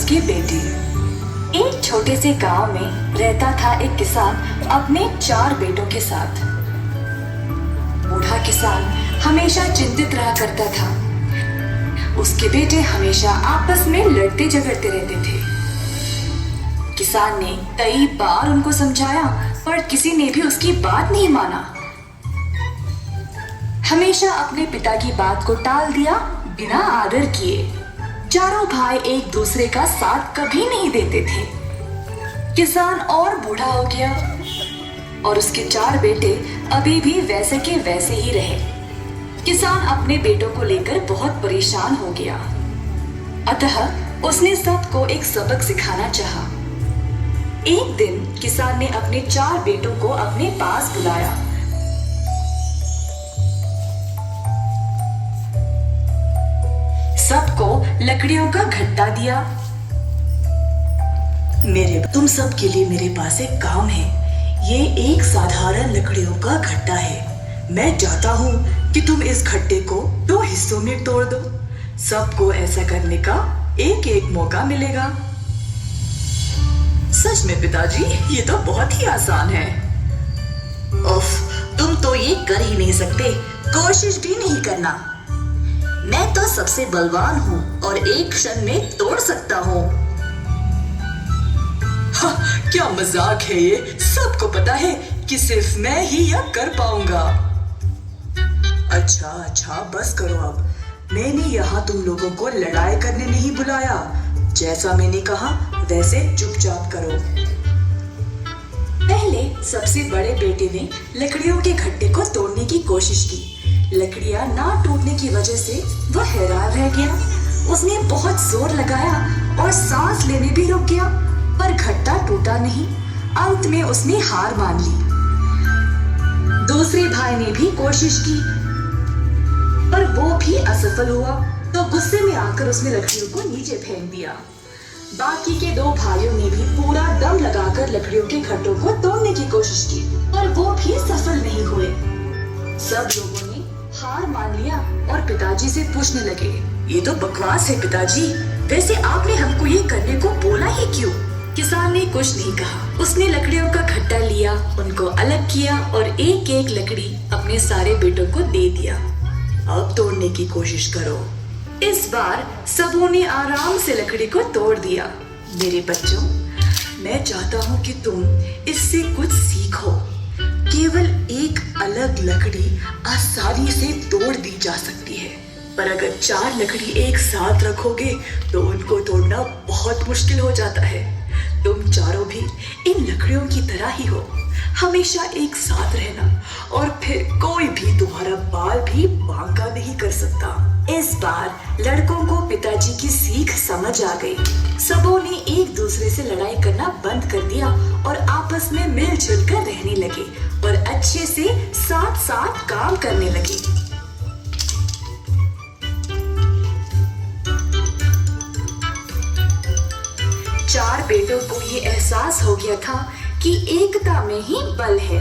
उसके बेटे। एक छोटे से गांव में रहता था एक किसान अपने 4 बेटों के साथ। बूढ़ा किसान हमेशा चिंतित रहा करता था। उसके बेटे हमेशा आपस में लड़ते झगड़ते रहते थे। किसान ने कई बार उनको समझाया, पर किसी ने भी उसकी बात नहीं माना। हमेशा अपने पिता की बात को टाल दिया बिना आदर किए। चारों भाई एक दूसरे का साथ कभी नहीं देते थे। किसान और बूढ़ा हो गया और उसके 4 बेटे अभी भी वैसे के वैसे ही रहे। किसान अपने बेटों को लेकर बहुत परेशान हो गया। अतः उसने सबको एक सबक सिखाना चाहा। एक दिन किसान ने अपने 4 बेटों को अपने पास बुलाया। सबको लकड़ियों का गट्टा दिया। तुम सब के लिए मेरे पास एक काम है। ये एक साधारण लकड़ियों का गट्टा है। मैं चाहता हूँ कि तुम इस गट्टे को 2 हिस्सों में तोड़ दो। सबको ऐसा करने का एक एक मौका मिलेगा। सच में पिताजी, ये तो बहुत ही आसान है। उफ, तुम तो ये कर ही नहीं सकते, कोशिश भी नहीं करना। मैं तो सबसे बलवान हूँ और एक क्षण में तोड़ सकता हूँ। क्या मजाक है ये। सबको पता है कि सिर्फ मैं ही यह कर पाऊंगा। अच्छा, बस करो अब। मैंने यहाँ तुम लोगों को लड़ाई करने नहीं बुलाया। जैसा मैंने कहा वैसे चुपचाप करो। पहले सबसे बड़े बेटे ने लकड़ियों के गट्टे को तोड़ने की कोशिश की। लकड़ियां ना टूटने की वजह से वह हैरान रह गया। उसने बहुत जोर लगाया और सांस लेने भी रुक गया, पर गट्टा टूटा नहीं। अंत में उसने हार मान ली। दूसरे भाई ने भी कोशिश की, पर वो भी असफल हुआ। तो गुस्से में आकर उसने लकड़ियों को नीचे फेंक दिया। बाकी के 2 भाइयों ने भी पूरा दम लगाकर लकड़ियों के गट्टों को तोड़ने की कोशिश की, पर वो भी सफल नहीं हुए। सब लोगों ने हार मान लिया और पिताजी से पूछने लगे, ये तो बकवास है पिताजी। वैसे आपने हमको ये करने को बोला ही क्यों? किसान ने कुछ नहीं कहा। उसने लकड़ियों का गट्टा लिया, उनको अलग किया और एक एक लकड़ी अपने सारे बेटों को दे दिया। अब तोड़ने की कोशिश करो। इस बार सबों ने आराम से लकड़ी को तोड़ दिया। मेरे बच्चों, मैं चाहता हूँ कि तुम इससे कुछ सीखो। केवल एक अलग लकड़ी आसानी से तोड़ दी जा सकती है, पर अगर 4 लकड़ी एक साथ रखोगे तो उनको तोड़ना बहुत मुश्किल हो जाता है। तुम चारों भी इन लकड़ियों की तरह ही हो। हमेशा एक साथ रहना और फिर कोई भी तुम्हारा बाल भी बांका नहीं कर सकता। इस बार लड़कों को पिताजी की सीख समझ आ गई। सबों ने एक दूसरे से लड़ाई करना बंद कर दिया और आपस में मिलजुल कर रहने लगे और अच्छे से साथ साथ काम करने लगे। चार बेटों को ये एहसास हो गया था कि एकता में ही बल है।